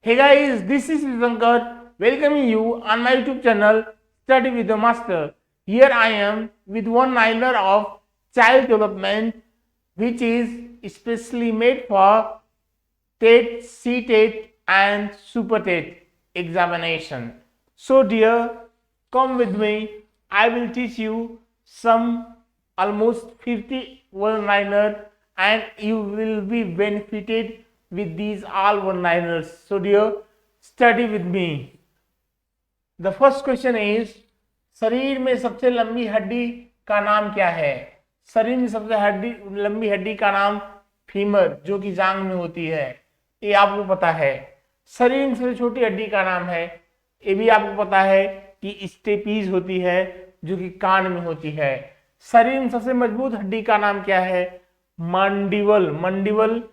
Hey guys, this is Shankar welcoming you on my YouTube channel Study with the Master. Here I am with one liner of child development which is especially made for TET, CTET and Super TET examination. So dear, come with me. I will teach you some almost 50 one-liner and you will be benefited with these all one-liners. So dear, study with me. The first question is, शरीर में सबसे लंबी हड्डी का नाम क्या है? शरीर में सबसे लंबी हड्डी का नाम फीमर, जो कि जांग में होती है, ये आपको पता है। शरीर में सबसे छोटी हड्डी का नाम है, ये भी आपको पता है कि स्टेपीज होती है, जो कि कान में होती है। शरीर में सबसे मजबूत हड्डी का नाम क्या है? मंडिबल, मंडिबल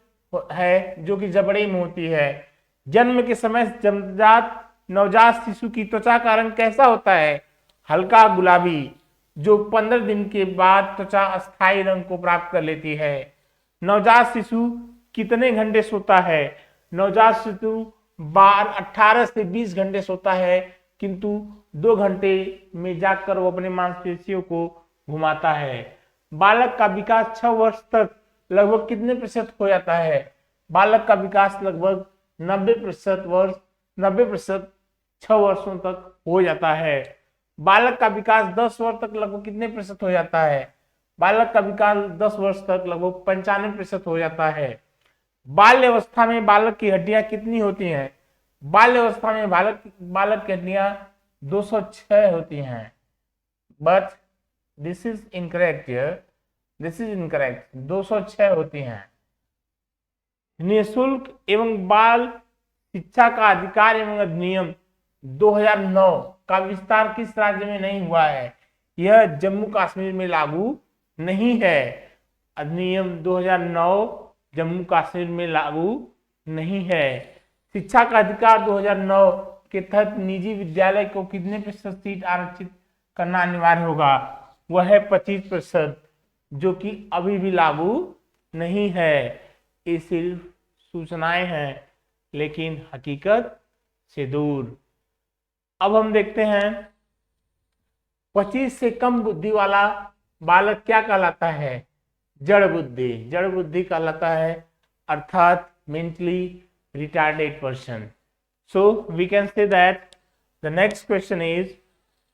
है, जो कि जबड़े में होती है। जन्म के समय नवजात शिशु की त्वचा का रंग कैसा होता है? हल्का गुलाबी, जो 15 दिन के बाद त्वचा अस्थायी रंग को प्राप्त कर लेती है। नवजात शिशु कितने घंटे सोता है? नवजात शिशु 18 से 20 घंटे सोता है, किंतु 2 घंटे में जाकर वो अपने मांसपेशियों को घुमाता है। बालक का विकास 6 वर्ष तक लगभग कितने प्रतिशत हो जाता है? बालक का विकास लगभग 90% 6 वर्षों तक हो जाता है। बालक का विकास 10 वर्ष तक लगभग कितने प्रतिशत हो जाता है? बालक का विकास 10 वर्ष तक लगभग 95% हो जाता है। बाल्य अवस्था में बालक की हड्डियां कितनी होती हैं? बाल्य अवस्था में बालक की हड्डियां 206 होती हैं। But this is incorrect here, this is incorrect, 206 होती हैं। निःशुल्क एवं बाल शिक्षा का अधिकार एवं अधिनियम 2009 का विस्तार किस राज्य में नहीं हुआ है? यह जम्मू कश्मीर में लागू नहीं है। अधिनियम 2009 जम्मू कश्मीर में लागू नहीं है। शिक्षा का अधिकार 2009 के तहत निजी विद्यालय को कितने प्रतिशत सीट आरक्षित करना अनिवार्य होगा? वह है 25%, जो कि अभी भी लागू नहीं है। ये सिर्फ सूचनाएं हैं, लेकिन हकीकत से दूर। अब हम देखते हैं 25 से कम बुद्धि वाला बालक क्या कहलाता है? जड़ बुद्धि, जड़ बुद्धि कहलाता है, अर्थात mentally retarded person. So we can say that the next question is,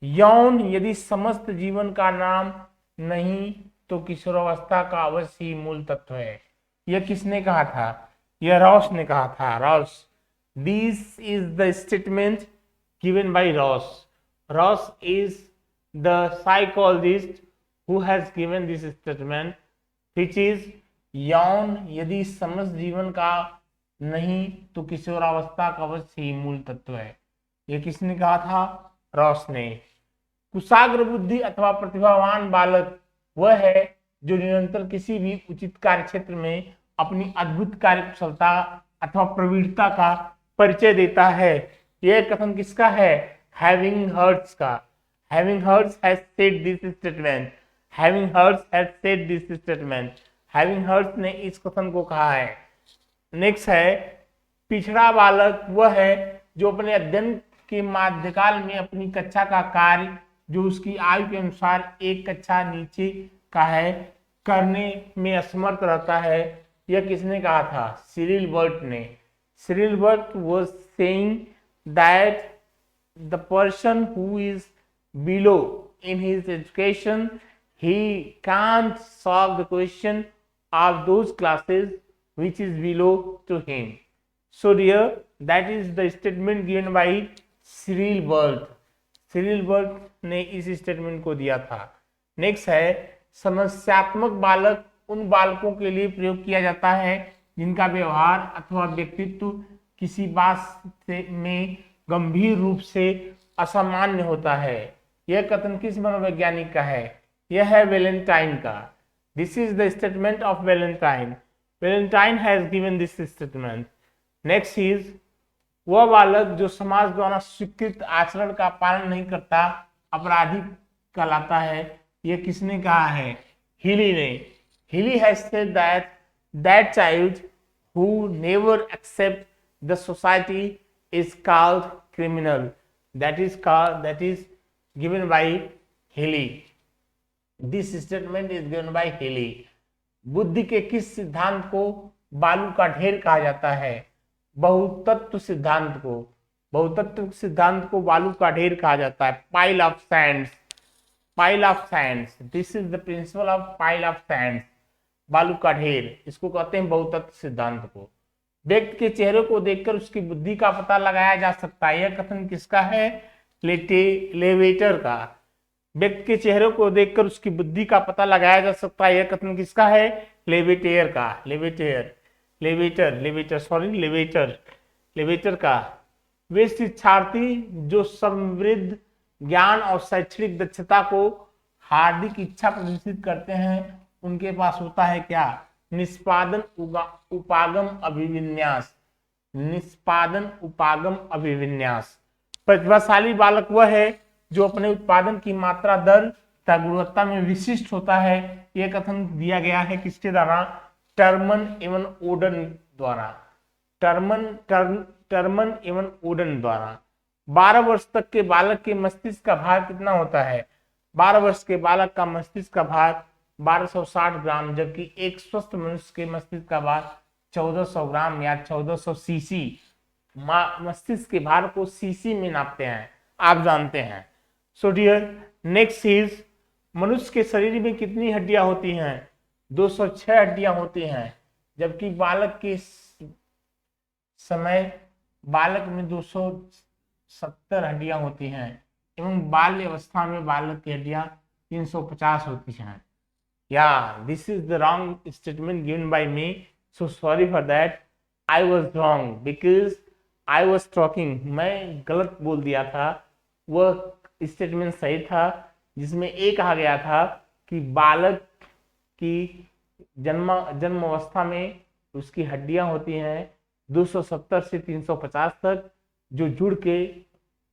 यौन यदि समस्त जीवन का नाम नहीं तो किशोरावस्था का अवश्य ही मूल तत्व है। यह किसने कहा था? यह रॉस ने कहा था, Ross. This is the statement given by Ross. Ross is the psychologist who has given this statement, which is यौन यदि समस्त जीवन का नहीं तो किशोरावस्था का अवश्य ही मूल तत्व है। यह किसने कहा था? रॉस ने। कुशाग्र बुद्धि अथवा प्रतिभावान बालक वह है जो निरंतर किसी भी उचित कार्य क्षेत्र में अपनी अद्भुत कार्य कुशलता अथवा प्रवीणता का परिचय देता है। यह कथन किसका है? हैविंग हर्ट्स का। Having hurts has said this statement. Having hurts has said this statement. Having hurts ने इस कथन को कहा है। नेक्स्ट है, पिछड़ा बालक वह है जो अपने अध्ययन के मध्यकाल में अपनी कक्षा का कार्य, जो उसकी आयु के अनुसार एक कक्षा नीचे का है, करने में असमर्थ रहता है। यह किसने कहा था? सिरिल बर्ट ने। Cyril Burt was saying that the person who is below in his education, he can't solve the question of those classes which is below to him. So dear, that is the statement given by Cyril Burt. Cyril Burt ने इस statement को दिया था। Next है, समस्यात्मक बालक उन बालकों के लिए प्रयोग किया जाता है जिनका व्यवहार अथवा व्यक्तित्व किसी बात में गंभीर रूप से असामान्य होता है। यह कथन किस मनोवैज्ञानिक का है? यह है वैलेंटाइन का। This is the statement of Valentine. Valentine has given this statement. Next is, वह बालक जो समाज द्वारा स्वीकृत आचरण का पालन नहीं करता अपराधी कहलाता है। यह किसने कहा है? हिली ने। हिली has said that child who never accept the society is called criminal. That is given by Haley. This statement is given by Haley. बुद्धि के किस सिद्धांत को बालू का ढेर कहा जाता है? बहुतत्व सिद्धांत को। बहुतत्व सिद्धांत को बालू का ढेर कहा जाता है। Pile of Sands, pile of Sands, this is the principle of pile of Sands, बालू का ढेर, इसको कहते हैं बहुतत्व सिद्धांत को। व्यक्ति के चेहरे को देखकर उसकी बुद्धि का पता लगाया जा सकता है, यह कथन किसका है? लेवेटर का। व्यक्ति के चेहरे को देखकर उसकी बुद्धि का पता लगाया जा सकता है, यह कथन किसका है? लेवेटर का। लेवेटर का। वे शिक्षार्थी जो समृद्ध ज्ञान और शैक्षणिक दक्षता को हार्दिक इच्छा प्रदर्शित करते हैं, उनके पास होता है क्या? निष्पादन उपागम अभिविन्यास। निष्पादन उपागम अभिविन्यास। प्रतिभाशाली बालक वह है जो अपने उत्पादन की मात्रा, दर तथा गुणवत्ता में विशिष्ट होता है, यह कथन दिया गया है किसके द्वारा? टर्मन एवं ओडन द्वारा। टर्मन एवं ओडन द्वारा। 12 वर्ष तक के बालक के मस्तिष्क का भार कितना होता है? 12 वर्ष के बालक का मस्तिष्क का भार 1260 ग्राम, जबकि एक स्वस्थ मनुष्य के मस्तिष्क का भार 1400 ग्राम या 1400 सीसी। मस्तिष्क के भार को सीसी में नापते हैं, आप जानते हैं। सो डियर, नेक्स्ट इज, मनुष्य के शरीर में कितनी हड्डियां होती हैं? 206 हड्डियां होती हैं, जबकि बालक के समय बालक में 270 हड्डियां होती हैं, एवं बाल्य अवस्था में बालक की हड्डियां 350 होती हैं। Yeah, this is the wrong statement given by me. So sorry for that. I was wrong because I was talking. मैं गलत बोल दिया था। वह स्टेटमेंट सही था जिसमें ये कहा गया था कि बालक की जन्म अवस्था में उसकी हड्डियां होती हैं 270 से 350 तक, जो जुड़ के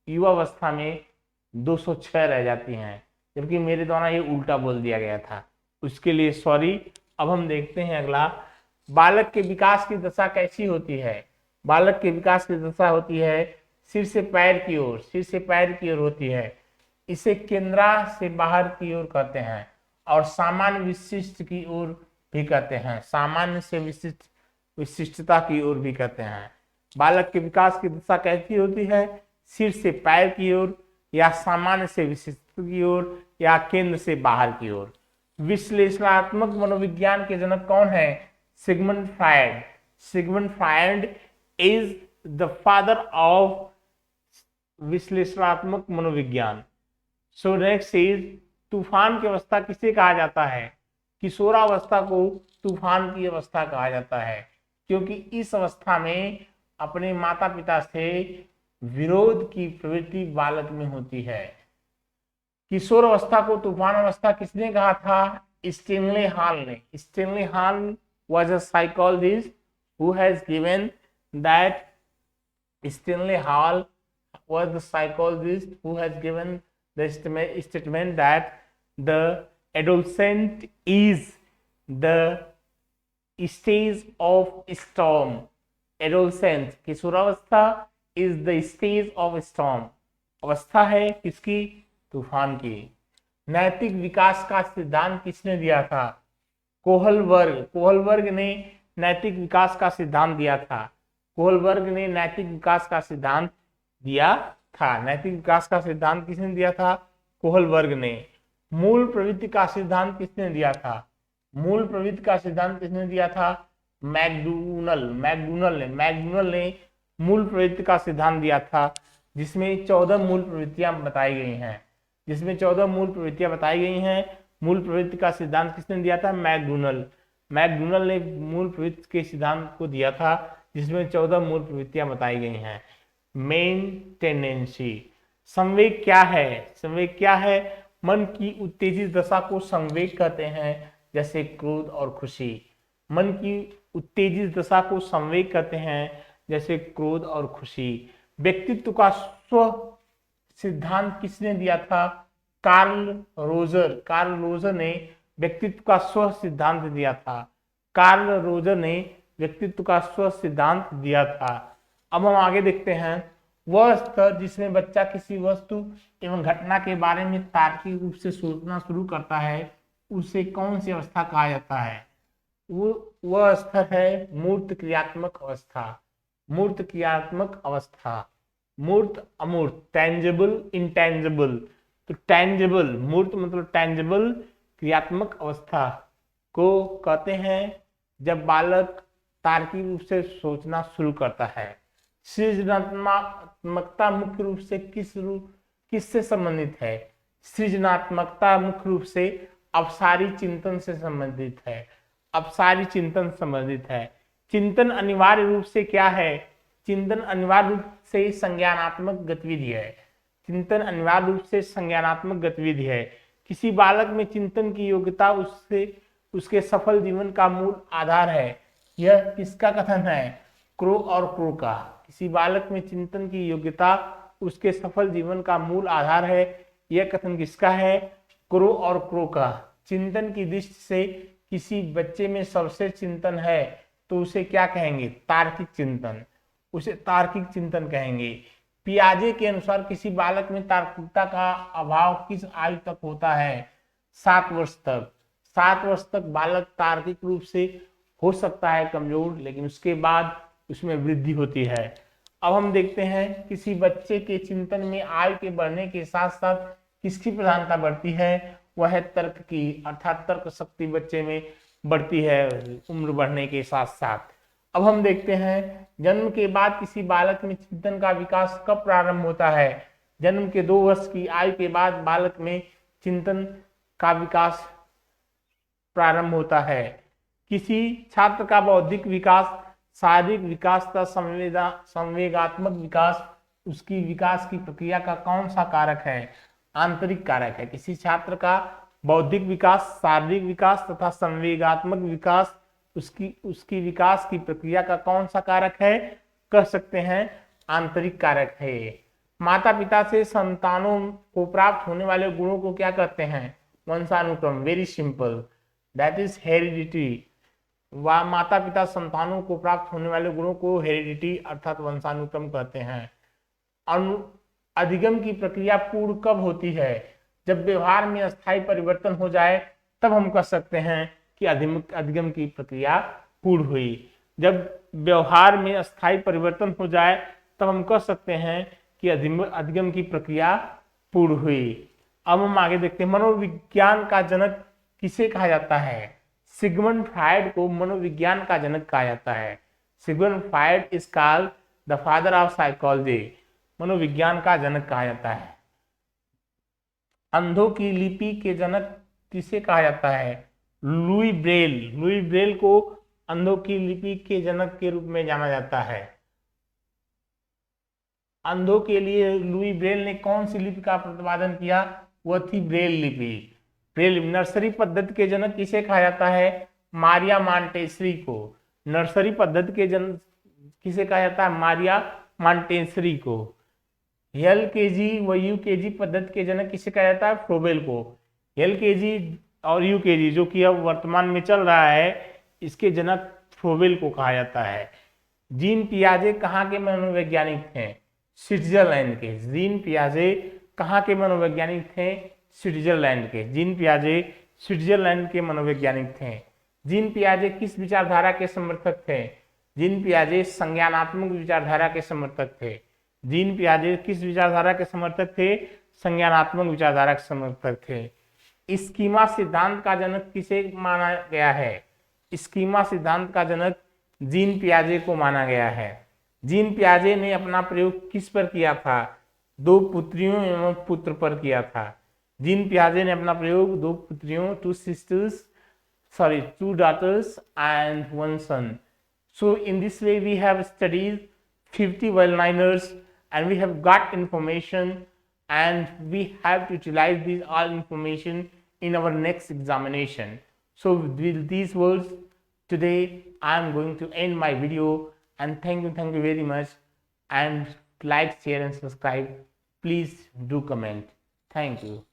युवावस्था में 206 रह जाती हैं, जबकि मेरे द्वारा ये उल्टा बोल दिया गया था, उसके लिए सॉरी। अब हम देखते हैं अगला, बालक के विकास की दशा कैसी होती है? बालक के विकास की दशा होती है सिर से पैर की ओर, सिर से पैर की ओर होती है। इसे केंद्रा से बाहर की ओर कहते हैं और सामान्य विशिष्ट की ओर भी कहते हैं, सामान्य से विशिष्टता की ओर भी कहते हैं। बालक के विकास की दशा कैसी होती है? सिर से पैर की ओर, या सामान्य से विशिष्ट की ओर, या केंद्र से बाहर की ओर। विश्लेषणात्मक मनोविज्ञान के जनक कौन है? Sigmund Freud. Sigmund Freud is the father of विश्लेषणात्मक मनोविज्ञान। सो नेक्स्ट इज, तूफान की अवस्था किसे कहा जाता है? किशोरावस्था को तूफान की अवस्था कहा जाता है, क्योंकि इस अवस्था में अपने माता पिता से विरोध की प्रवृत्ति बालक में होती है। किशोर अवस्था को तूफान अवस्था किसने कहा था? स्टेनले हॉल ने। Stanley hall was a psychologist who has given that Stanley Hall was the psychologist who has given the statement that the adolescent is the stage of storm. Adolescent, किशोरावस्था is the stage of storm. अवस्था है किसकी? तूफान की। नैतिक विकास का सिद्धांत किसने दिया था? कोहलबर्ग। कोहलबर्ग ने नैतिक विकास का सिद्धांत दिया था। कोहलबर्ग ने नैतिक विकास का सिद्धांत दिया था। नैतिक विकास का सिद्धांत किसने दिया था? कोहलबर्ग ने। मूल प्रवृत्ति का सिद्धांत किसने दिया था? मूल प्रवृत्ति का सिद्धांत किसने दिया था? मैकडूनल ने मूल प्रवृत्ति का सिद्धांत दिया था, जिसमें 14 मूल प्रवृत्तियां बताई गई हैं। मूल प्रवृत्ति का सिद्धांत किसने दिया था? मैकडूनल ने मूल प्रवृत्ति के सिद्धांत को दिया था, जिसमें 14 मूल प्रवृत्तियां बताई गई हैं। Main tendency. संवेग क्या है? संवेग क्या है? मन की उत्तेजित दशा को संवेग कहते हैं, जैसे क्रोध और खुशी। मन की उत्तेजित दशा को संवेग कहते हैं, जैसे क्रोध और खुशी। व्यक्तित्व का स्व सिद्धांत किसने दिया था? कार्ल रोजर ने व्यक्तित्व का स्व सिद्धांत दिया था। कार्ल रोजर ने व्यक्तित्व का स्व सिद्धांत दिया था। अब हम आगे देखते हैं, वह स्तर जिसमें बच्चा किसी वस्तु एवं घटना के बारे में तार्किक रूप से सोचना शुरू करता है उसे कौन सी अवस्था कहा जाता है? वह स्तर है मूर्त क्रियात्मक अवस्था। मूर्त क्रियात्मक अवस्था, मूर्त अमूर्त, टेंजिबल इंटेंजिबल। तो टेंजिबल, मूर्त मतलब टेंजिबल, क्रियात्मक अवस्था को कहते हैं जब बालक तार्किक रूप से सोचना शुरू करता है। सृजनात्मकता मुख्य रूप से किससे संबंधित है? सृजनात्मकता मुख्य रूप से अपसारी चिंतन से संबंधित है। अपसारी चिंतन संबंधित है। चिंतन अनिवार्य रूप से क्या है? चिंतन अनिवार्य रूप से संज्ञानात्मक गतिविधि है। चिंतन अनिवार्य रूप से संज्ञानात्मक गतिविधि है। किसी बालक में चिंतन की योग्यता उसके सफल जीवन का मूल आधार है। यह किसका कथन है? क्रो और क्रो का। किसी बालक में चिंतन की योग्यता उसके सफल जीवन का मूल आधार है, यह कथन किसका है? क्रो और क्रो का। चिंतन की दृष्टि से किसी बच्चे में सर्वश्रेष्ठ चिंतन है तो उसे क्या कहेंगे? तार्किक चिंतन। उसे तार्किक चिंतन कहेंगे। पियाजे के अनुसार किसी बालक में तार्किकता का अभाव किस आयु तक होता है? 7 वर्ष तक। 7 वर्ष तक बालक तार्किक रूप से हो सकता है कमजोर, लेकिन उसके बाद उसमें वृद्धि होती है। अब हम देखते हैं किसी बच्चे के चिंतन में आयु के बढ़ने के साथ साथ किसकी प्रधानता बढ़ती है? वह है तर्क की, अर्थात तर्क शक्ति बच्चे में बढ़ती है उम्र बढ़ने के साथ साथ। अब हम देखते हैं जन्म के बाद किसी बालक में चिंतन का विकास कब प्रारंभ होता है? जन्म के 2 वर्ष की आयु के बाद बालक में चिंतन का विकास प्रारंभ होता है। किसी छात्र का बौद्धिक विकास, शारीरिक विकास तथा संवेगात्मक विकास, उसकी विकास की प्रक्रिया का कौन सा कारक है? आंतरिक कारक है। किसी छात्र का बौद्धिक विकास, शारीरिक विकास तथा संवेगात्मक विकास, उसकी विकास की प्रक्रिया का कौन सा कारक है? कह सकते हैं आंतरिक कारक है। माता पिता से संतानों को प्राप्त होने वाले गुणों को क्या कहते हैं? वंशानुक्रम। Very simple, that is heredity. वह माता पिता संतानों को प्राप्त होने वाले गुणों को हेरिडिटी अर्थात वंशानुक्रम कहते हैं। अधिगम की प्रक्रिया पूर्ण कब होती है? जब व्यवहार में अस्थायी परिवर्तन हो जाए तब हम कह सकते हैं कि अधिगम की प्रक्रिया पूर्ण हुई। जब व्यवहार में अस्थायी परिवर्तन हो जाए तब हम कह सकते हैं कि अधिगम की प्रक्रिया पूर्ण हुई। अब हम आगे देखते हैं मनोविज्ञान का जनक किसे कहा जाता है? सिगमंड फ्रायड को मनोविज्ञान का जनक कहा जाता है। Sigmund Freud is called the father of psychology. मनोविज्ञान का जनक कहा जाता है। अंधों की लिपि के जनक किसे कहा जाता है? Louis Braille. लुई ब्रेल को अंधों की लिपि के जनक के रूप में जाना जाता है। अंधों के लिए लुई ब्रेल ने कौन सी लिपि का प्रतिपादन किया? वह थी ब्रेल लिपि। ब्रेल। नर्सरी पद्धति के जनक किसे कहा जाता है? मारिया मॉन्टेसरी को। नर्सरी पद्धति के जनक किसे कहा जाता है? मारिया मॉन्टेसरी को। LKG व UKG पद्धति के जनक किसे कहा जाता है? फ्रोबेल को। LKG और UKG जो कि अब वर्तमान में चल रहा है, इसके जनक फ्रोबेल को कहा जाता है। जीन पियाजे कहाँ के मनोवैज्ञानिक थे? स्विट्जरलैंड के। जीन पियाजे कहाँ के मनोवैज्ञानिक थे? स्विट्जरलैंड के। जीन पियाजे स्विट्जरलैंड के मनोवैज्ञानिक थे। जीन पियाजे किस विचारधारा के समर्थक थे? जीन पियाजे संज्ञानात्मक विचारधारा के समर्थक थे। जीन पियाजे किस विचारधारा के समर्थक थे? संज्ञानात्मक विचारधारा के समर्थक थे। स्कीमा सिद्धांत का जनक किसे माना गया है? स्कीमा सिद्धांत का जनक जीन पियाजे को माना गया है। जीन पियाजे ने अपना प्रयोग किस पर किया था? 2 पुत्रियों एवं पुत्र पर किया था। जीन पियाजे ने अपना प्रयोग 2 पुत्रियों, 2 daughters and 1 son. So in this way we have studied 50 well-liners and we have got information, and we have to utilize these all information in our next examination. So with these words, today I am going to end my video, and thank you very much, and like, share and subscribe. Please do comment. Thank you.